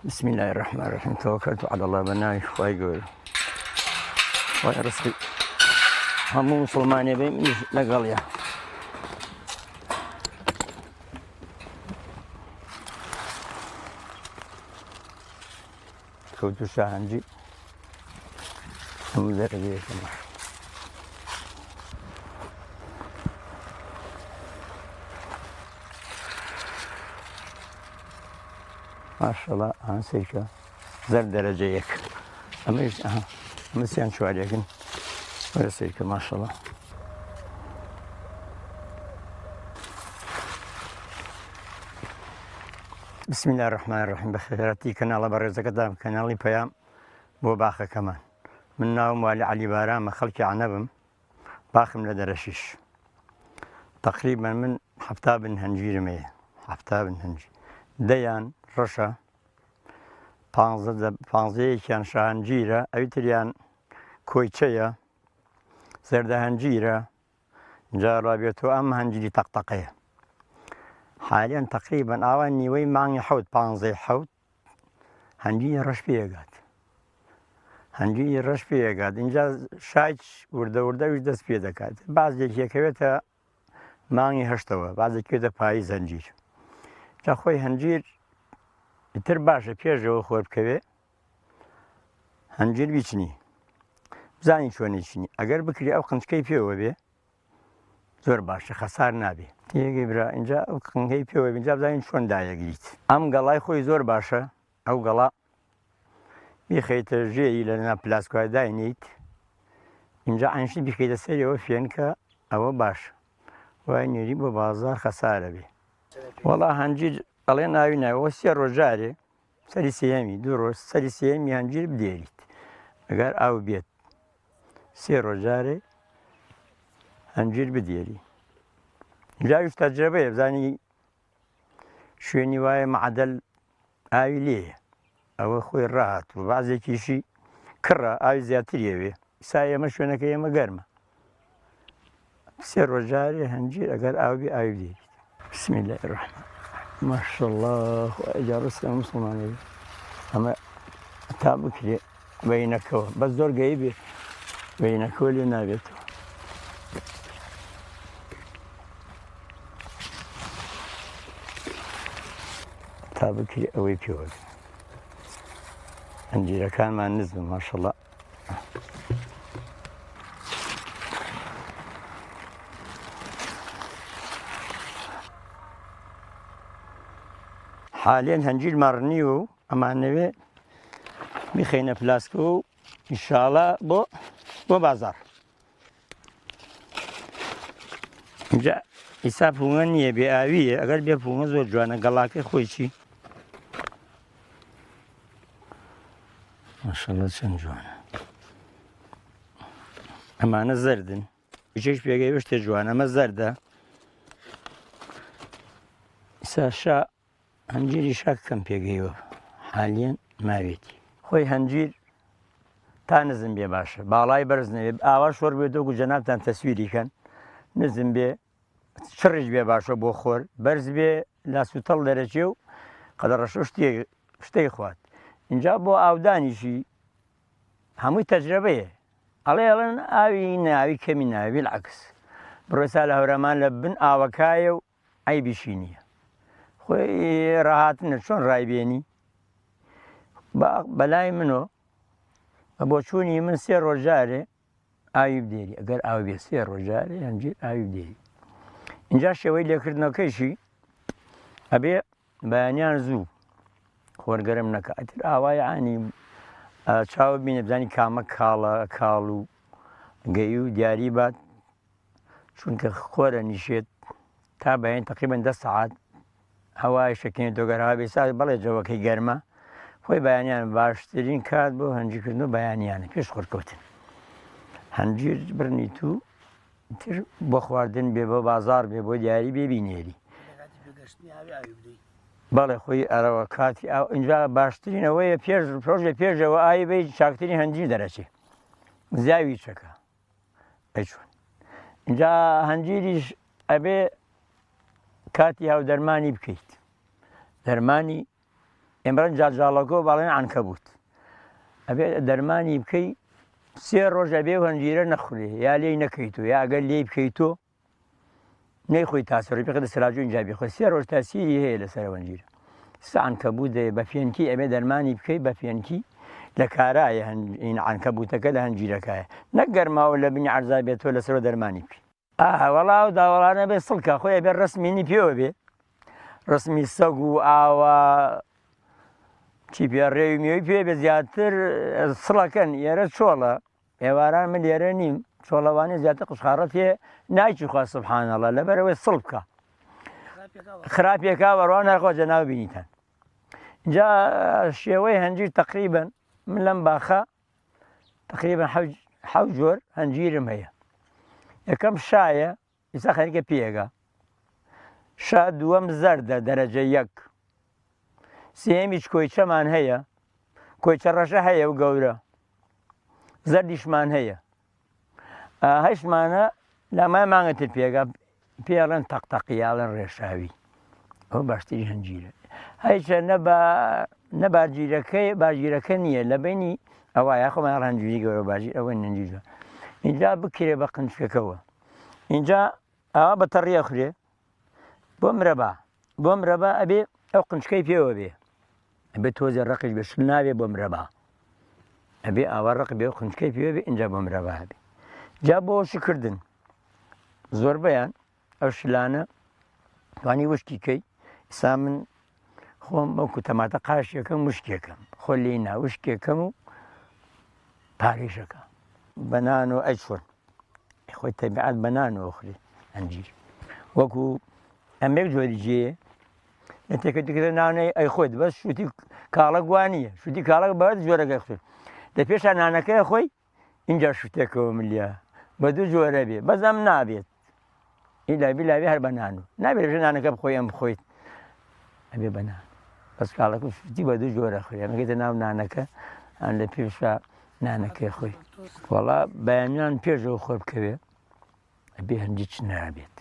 بسم الله الرحمن الرحيم توكلت على الله بناي ويقول ويرسل هم مسلمان يبين لقال يا كنت شاهنجي هم ذرية ما شاء الله عن سيكا زر درجيك أما سيان شو عليكن ولا سيكا ما شاء الله بسم الله الرحمن الرحيم بخيراتي كنال برزك دام كنالي بيام بو باخه كمان من ناو مالي علي بارام خلقي عنبم باخم لدرشيش تقريبا من حفتاب هنجير مية حفتاب هنجي ديان رشا پانزه كان شهنجيرة أوتريان كويتشيا زرده هنجيرة جارابيتو أم هنجيري طقطقية حاليا تقريبا أواني وين معني حوت بانزي حوت هنجي رش بيقات هنجي رش بيقات إنجا شايش ورده وجدس بيدكات بعض يكيوتا معني هشتوا بعض يكيوتا بايز هنجير جا خوي هنجير تر باشە پێشەوە خۆر بکەوێ هەنجیر بیچنی بزانی چۆنی چنی ئەگەر بکری ئەو قنچکەی پێوە بێ زۆر باشە خەسار نابێ تێگەی برا اینجا ئەو قنگەی پێوە بێ اینجا بزانین چۆن دایەگریت ئەم گەڵای خۆی زۆر باشە ئەو گەڵا بیخەیتە ژێری لە ناو پلاسکوای داینیت اینجا عەنشی بیخەیتە سەرەوە فێنکە ئەوە باشە وای نێری بۆ بازار خەسارە بێ وەڵا هەنجیر ئەڵێ ناوی ناوەوە سێ ڕۆژارێ سەری سێیەمی دوو ڕۆژ سەری سێیەمی هەنجیر بدێریت ئەگەر ئاو بێت سێ ڕۆژارێ هەنجیر بدێری جاویش تەجربەیە بزانی شوێنی وایە معدەل ئاوی لێیە ئەوە خۆی ڕاهات و بەعزێکیشی کڕە ئاوی زیاتریەوێ ئیسا ئێمە شوێنەکە ئێمە گەرمە سێ ڕۆژارێ هەنجیر ئەگەر ئاو بێ ئاوی بدێریت بسم الله الرحمن ما شاء الله جارسنا مسلمان أما تابك لي بينك بس دور قريب بينك ولي نابته تابك لي أوي بيول عندي كان مع النزل ما شاء الله حاليا هنجيل مارنيو أما النبي بخينا بلاسكو إن شاء الله بو بازار جا إساف هوني بآوية أقل بيفون زور جوانا قلاكي خويشي ما شاء الله شن جوانا أما أنا زردن إيش بيجي وش تجوانا ما زردة إسا هەنجیری شاکەم پێگەیوە حالیان ماوێتی خۆی هەنجیر تا نزم بێ باشە باڵای بەرز نەبێ ئاوا شۆڕ بێتەوە و جەنابتان تەسویریکەن نزم بێ چڕیش بێ باشە بۆ خۆر بەرز بێ لاسوتەڵ دەرەچێ و قەدەڕەشە شتێک خوات اینجا بۆ ئاودانیشی هەمووی تەجربەیە ئەڵێن ئاوی ناوی کەمی ناوی العەکس بڕۆسا لە هەورەمان لە بن ئاوەکایە و عەیبیشی نییە خۆی ڕاهاتنە چۆن ڕایبێنی بەلای منۆ بۆ چوونی من سێ ڕۆژارێ ئاوی بدێری ئەگەر ئاو بێ سێ ڕۆژارێ هەنجیر ئاوی بدێری اینجا شێوەی لێکردنەوەکەیشی ئەبێ بەیانیان زوو خۆرگەرم نەکە ئەتر ئاوای عانی چاوە بینە بزانی کامە کاڵ و گەی و دیاری بات چونکە خۆرە نیشێت تا بەیان تەقریبەن 10 سەعات هەوای شەکێنێت دۆگەرەوە بێسا بەڵێ جەوەکەی گەرمە خۆی بەیانیان باشترین کات بۆ هەنجیرکردن و بەیانیانە پێش خۆرکەوتن هەنجیر برنیت و تر بۆ خواردن بێ بۆ بازار بێ بۆ دیاری بێ بینێری بەڵێ خۆی ئەرەوە کاتی اینجا باشترینەوەیە پێش لە پێشەوە ئاوی بەی چاکترین هەنجیر دەرەچێ زیاوی چەکە ئەچۆن اینجا هەنجیریش ئەبێ کاتی هاو دەرمانی بکەیت دەرمانی ئێمە جاڵەکۆ باڵێن عنکەبوت ئەبێ دەرمانی بکەی 3 ڕۆژ ئەبێ هەنجیرە نەخورێ یا لێی نەکەیتۆ یا ئەگەر لێی بکەیتۆ نەیخۆی تاسەڕی پێقدە سراجۆ اینجا بخۆی 3 ڕۆژ تاسیری هەیە لەسەر هەنجیرە عنکەبوت بە فێنکی ئەبێ دەرمانی بکەی بە فێنکی لە کارایە عنکەبوتەکە لە هەنجیرەکایە نەک گەرماوە لە بنی عەرزا بێتۆ لەسەر دەرمانی بکەی وەڵاو داوەڵانە بێ سڵکە خۆی ئەبێ ڕسمینی پێوە بێ ڕسمی سەگ و ئاوە چی پێ ڕێوی مێوی پێ بێ زیاتر سڵەکەن ئێرە چۆڵە ئێواران من لێرە نیم چۆڵەوانی زیاتر قوشخارە پێ نایکی خوا سوبحانەڵڵا لەبەرەوەی سڵ بکە خراپێکا بەڕوا نەخۆ جەناو بینیتەن اینجا شێوەی هەنجیر تەقریبەن من لەم باخە تقریبا 7 جۆر هەنجیرم هەیە یەکەم شایە ئیسا خەریکە پێگە شا دووەم زەردە دەرەجە 1 سێمیش کۆیچەمان هەیە کۆیچە ڕەشە هەیە و گەورە زەردیشمان هەیە هەشتمانە لەمای مانگەتر پێگە پێڵێن تەقتەقیاڵن ڕێشاوی ئەو باشتری هەنجیرە هەیچە نە باژیرەکە نییە لە بینی ئەوە یاخۆمان هەنجوری گەورە باژیر ئەوەی نەنجیرە اینجا بکرێ بە قنچکەکەەوە اینجا ئەوە بە تەڕیە خورێ بۆ مرەبا ئەبێ ئەو قنچکەی پێوە بێ ئەبێ تۆزێ ڕقش بێ شل نابێ بۆ مرەبا ئەبێ ئاوا ڕق بێ و قنچکەی پێوە بێ اینجا بۆ مرەبا بێ جا بۆ شکردن زۆربەیان ئەو شلانە توانی وشکی کەی ئسا من خۆم وەکو تەماتە قاشێکەکەم وشکێکەم خۆ لێنا وشکێکەم و پارێشەکە بەنان و ئەجفر خۆی تەبیعەت بەنانەوە خوێ هەنجیر وەکو ئەمێک جۆری جێیە لە تێکەوتیکردە نانەی ئەی خۆیت بەس شووتی کاڵک وانە شووتی کاڵک بەوەت جۆرەکە خوێ لە پێشان نانەکەی خۆی اینجا شوتێکەوە ملیە بە دوو جۆرە بێ بەزەم نابێت ئیلاوی هەر بەنان و نابێت لەژێ نانەکە بخۆی ئەم بخۆیت ئەبێ بەنان بەس کاڵک و شووتی بە دوو جۆرە خوێ ئەمەکەیتە ناو نانەکە ئەن لە پێشا نانەکەی خۆی وەڵا بەیانیان پێشەوە خۆ بکەوێ ئەبێ هەنجی چ نابێت.